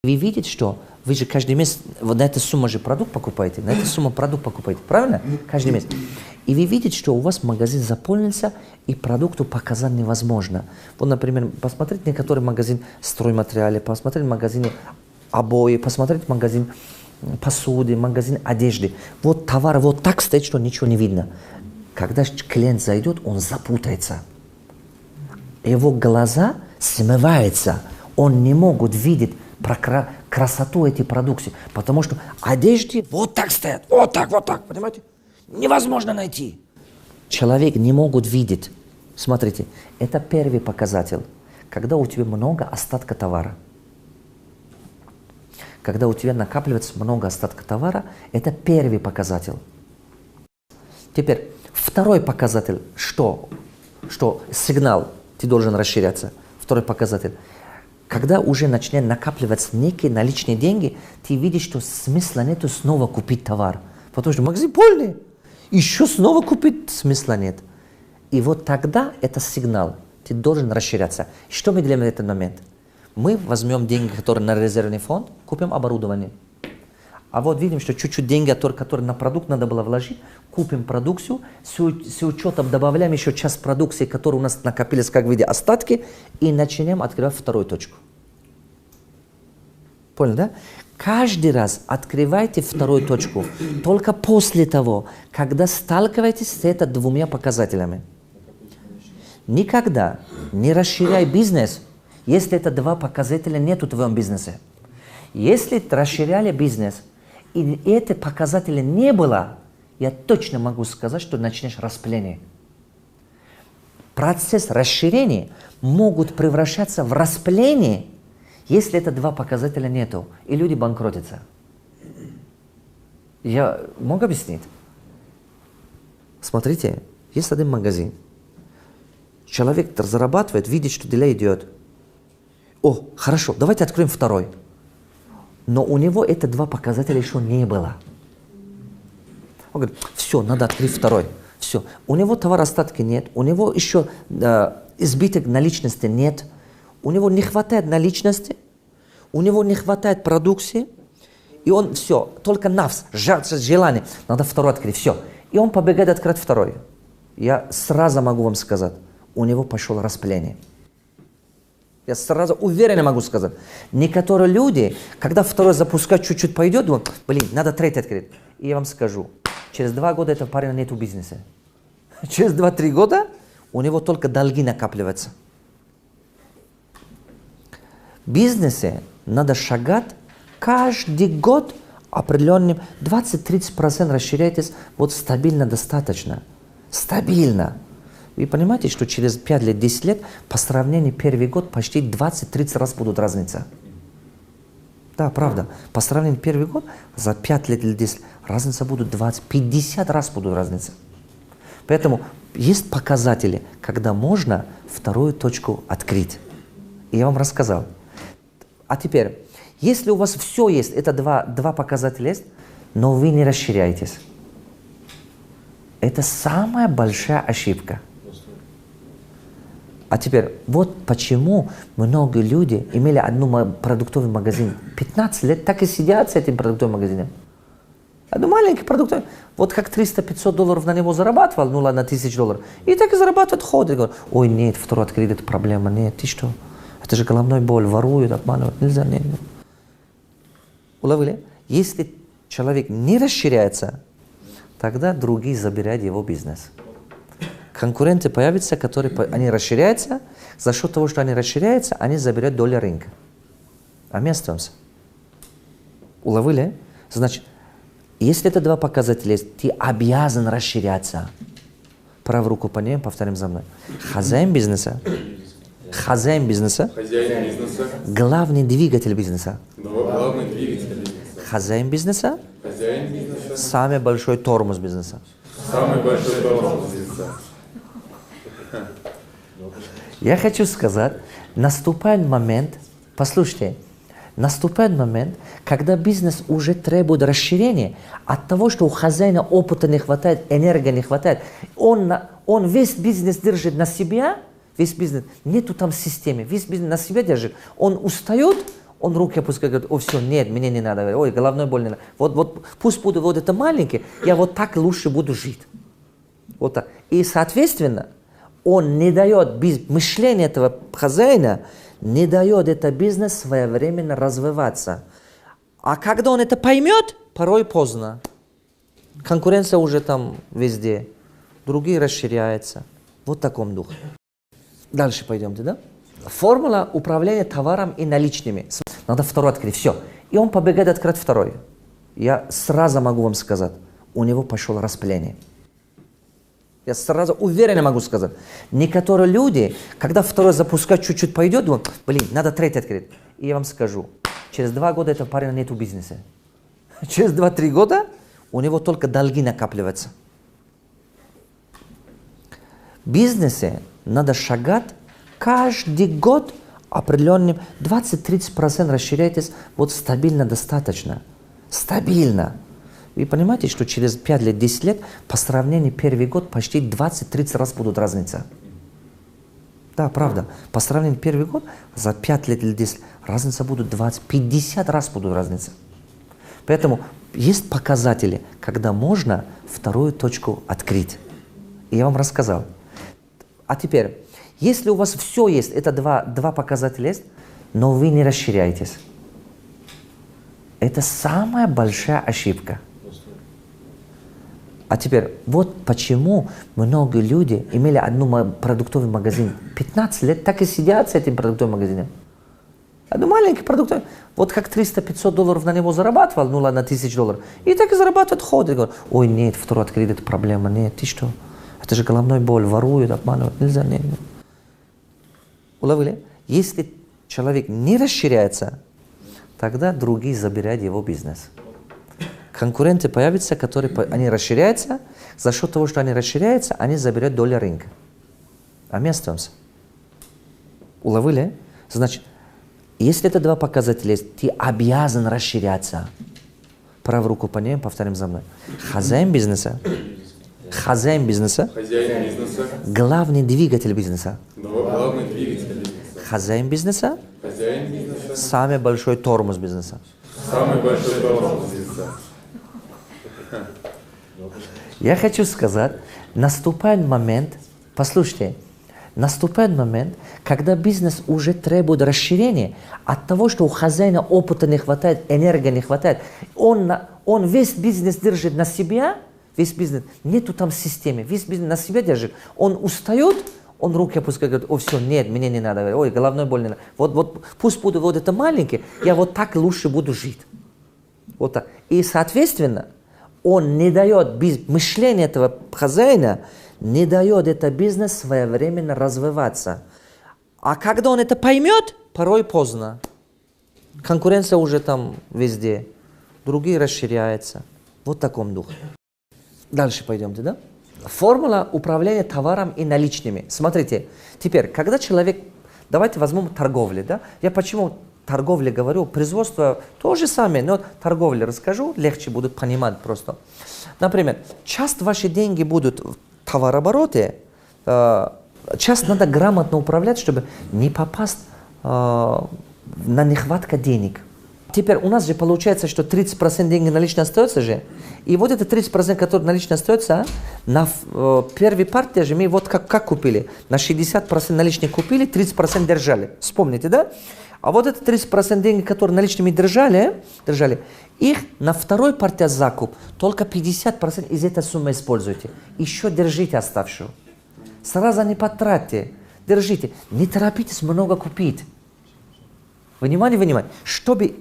Вы видите, что вы же каждый месяц вот на эту сумму же продукт покупаете, на эту сумму продукт покупаете, правильно? Каждый месяц. И вы видите, что у вас магазин заполнился, и продукту показать невозможно. Вот, например, посмотрите некоторый магазин стройматериалы, посмотрите магазин обои, посмотрите магазин посуды, магазин одежды. Вот товар вот так стоит, что ничего не видно. Когда клиент зайдет, он запутается. Его глаза смываются, он не может видеть про красоту этой продукции, потому что одежды вот так стоят, вот так, понимаете? Невозможно найти. Человек не может видеть. Смотрите, это первый показатель. Когда у тебя много остатка товара. Когда у тебя накапливается много остатка товара, это первый показатель. Теперь, второй показатель, что сигнал, ты должен расширяться. Второй показатель. Когда уже начинают накапливаться некие наличные деньги, ты видишь, что смысла нету снова купить товар. Потому что магазин полный. Еще снова купить смысла нет. И вот тогда это сигнал. Ты должен расширяться. Что мы делаем в этот момент? Мы возьмем деньги, которые на резервный фонд, купим оборудование. А вот видим, что чуть-чуть деньги, которые на продукт надо было вложить, купим продукцию, с учетом добавляем еще часть продукции, которая у нас накопилась как в виде остатки, и начинаем открывать вторую точку. Понял, да? Каждый раз открывайте вторую точку, только после того, когда сталкиваетесь с этими двумя показателями. Никогда не расширяй бизнес, если это два показателя нет в твоем бизнесе. Если расширяли бизнес, и эти показатели не было, я точно могу сказать, что начнешь распление. Процесс расширения могут превращаться в распление, если это два показателя нету, и люди банкротятся. Я могу объяснить? Смотрите, есть один магазин. Человек зарабатывает, видит, что дело идет. О, хорошо, давайте откроем второй. Но у него это два показателя еще не было. Он говорит, все, надо открыть второй. Все, у него товаростатки нет, у него еще избыток наличности нет, у него не хватает наличности, у него не хватает продукции, и он все, только навс, желание, надо второй открыть, все. И он побегает открыть второй. Я сразу могу вам сказать, у него пошло распление. Я сразу уверенно могу сказать. Некоторые люди, когда второй запускать чуть-чуть пойдет, думают, блин, надо третий открыть. И я вам скажу, через 2 года этого парня нет в бизнесе. Через 2-3 года у него только долги накапливаются. В бизнесе надо шагать каждый год определенным 20-30% расширяйтесь, вот стабильно достаточно. Стабильно. Вы понимаете, что через 5 лет, 10 лет по сравнению первый год почти 20-30 раз будут разница. Да, правда. По сравнению первый год за 5 лет или 10 разница будет 20-50 раз будут разница. Поэтому есть показатели, когда можно вторую точку открыть. И я вам рассказал. А теперь, если у вас все есть, это два показателя есть, но вы не расширяетесь. Это самая большая ошибка. А теперь, вот почему многие люди имели один продуктовый магазин. 15 лет так и сидят с этим продуктовым магазином. Один маленький продуктовый. Вот как $300-500 на него зарабатывал, ну ладно, $1000. И так и зарабатывает, ходит. Говорит, ой, нет, второй открыть, это проблема. Нет, ты что? Это же головной боль, воруют, обманывают. Нельзя, нет. Уловили? Если человек не расширяется, тогда другие забирают его бизнес. Конкуренты появятся, они расширяются. За счет того, что они расширяются, они забирают долю рынка. А мы остаемся. Уловили? Значит, если это два показателя есть, ты обязан расширяться. Правую руку поднимем, повторим за мной. Хозяин бизнеса. Хозяин бизнеса. Хозяин бизнеса. Главный двигатель бизнеса. Главный двигатель бизнеса. Хозяин бизнеса. Хозяин бизнеса. Самый большой тормоз бизнеса. Самый большой тормоз бизнеса. Я хочу сказать, наступает момент, послушайте, наступает момент, когда бизнес уже требует расширения от того, что у хозяина опыта не хватает, энергии не хватает. Он весь бизнес держит на себя, весь бизнес, нету там системы, весь бизнес на себя держит. Он устает, он руки опускает, говорит, о, все, нет, мне не надо, ой, головной боль не надо. Вот пусть буду вот это маленький, я вот так лучше буду жить. Вот так. И, соответственно, он не дает, мышление этого хозяина не дает это бизнес своевременно развиваться. А когда он это поймет, порой поздно. Конкуренция уже там везде. Другие расширяются. Вот в таком духе. Дальше пойдемте, да? Формула управления товаром и наличными. Надо второй открыть. Все. И он побегает открыть второй. Я сразу могу вам сказать, у него пошло распыление. Я сразу уверенно могу сказать. Некоторые люди, когда второй запускать чуть-чуть пойдет, думают, блин, надо третий открыть. И я вам скажу, через 2 года этого парня нет в бизнесе. Через 2-3 года у него только долги накапливаются. В бизнесе надо шагать каждый год определенным 20-30% расширяйтесь, вот стабильно достаточно. Стабильно. Вы понимаете, что через 5 лет, 10 лет по сравнению первый год почти 20-30 раз будут разница. Да, правда. По сравнению первый год за 5 лет или 10 разница будет 20-50 раз будут разница. Поэтому есть показатели, когда можно вторую точку открыть. И я вам рассказал. А теперь, если у вас все есть, это два показателя есть, но вы не расширяетесь. Это самая большая ошибка. А теперь, вот почему многие люди имели один продуктовый магазин. 15 лет так и сидят с этим продуктовым магазином. Один маленький продуктовый. Вот как $300-500 на него зарабатывал, ну ладно, $1000. И так и зарабатывает, ходит. Говорит, ой, нет, второй открыть, это проблема. Нет, ты что? Это же головной боль, воруют, обманывают. Нельзя, нет. Уловили? Если человек не расширяется, тогда другие забирают его бизнес. Конкуренты появятся, они расширяются. За счет того, что они расширяются, они заберут долю рынка. А мы остаемся. Уловили? Значит, если это 2 показателя есть, ты обязан расширяться. Правую руку поднимем, повторим за мной. Хозяин бизнеса. Хозяин бизнеса. Хозяин бизнеса. Главный двигатель бизнеса. Главный двигатель бизнеса. Хозяин бизнеса. Хозяин бизнеса. Самый большой тормоз бизнеса. Самый большой тормоз бизнеса. Я хочу сказать, наступает момент, послушайте, наступает момент, когда бизнес уже требует расширения от того, что у хозяина опыта не хватает, энергии не хватает. Он весь бизнес держит на себя, весь бизнес, нету там системы, весь бизнес на себя держит. Он устает, он руки опускает, говорит, о, все, нет, мне не надо, ой, головной боль не надо. Вот пусть буду вот это маленький, я вот так лучше буду жить. Вот так. И, соответственно, он не дает, мышление этого хозяина не дает это бизнес своевременно развиваться. А когда он это поймет, порой поздно. Конкуренция уже там везде. Другие расширяются. Вот в таком духе. Дальше пойдемте, да? Формула управления товаром и наличными. Смотрите, теперь, когда человек... Давайте возьмем торговлю, да? Я почему торговле говорю? Производство то же самое, но торговле расскажу, легче будут понимать просто. Например, часть ваши деньги будут в товарообороте, часть надо грамотно управлять, чтобы не попасть на нехватку денег. Теперь у нас же получается, что 30% денег наличные остается же. И вот это 30%, которые наличные остается, на первой партии же мы вот как купили. На 60% наличных купили, 30% держали. Вспомните, да? А вот это 30% денег, которые наличными держали, их на второй партии закуп только 50% из этой суммы используйте. Еще держите оставшую. Сразу не потратьте. Держите. Не торопитесь много купить. Внимание. Чтобы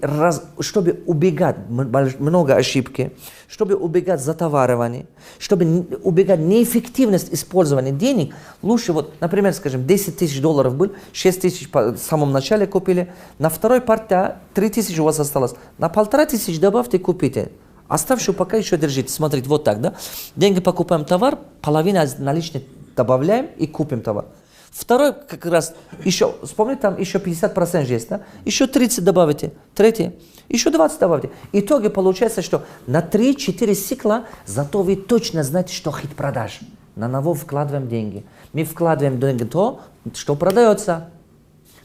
убегать много ошибки, чтобы убегать затоваривание, чтобы убегать неэффективность использования денег, лучше вот, например, скажем, $10 000 был, 6 тысяч в самом начале купили, на второй партии 3 тысячи у вас осталось, на 1500 добавьте и купите. Оставшую пока еще держите. Смотрите, вот так, да? Деньги покупаем товар, половина наличных добавляем и купим товар. Второй как раз еще, вспомните, там еще 50% есть, да? Еще 30 добавите, третий, еще 20 добавите. В итоге получается, что на 3-4 цикла, зато вы точно знаете, что хит продаж. На него вкладываем деньги. Мы вкладываем деньги то, что продается.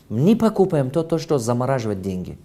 Не покупаем то, что замораживает деньги.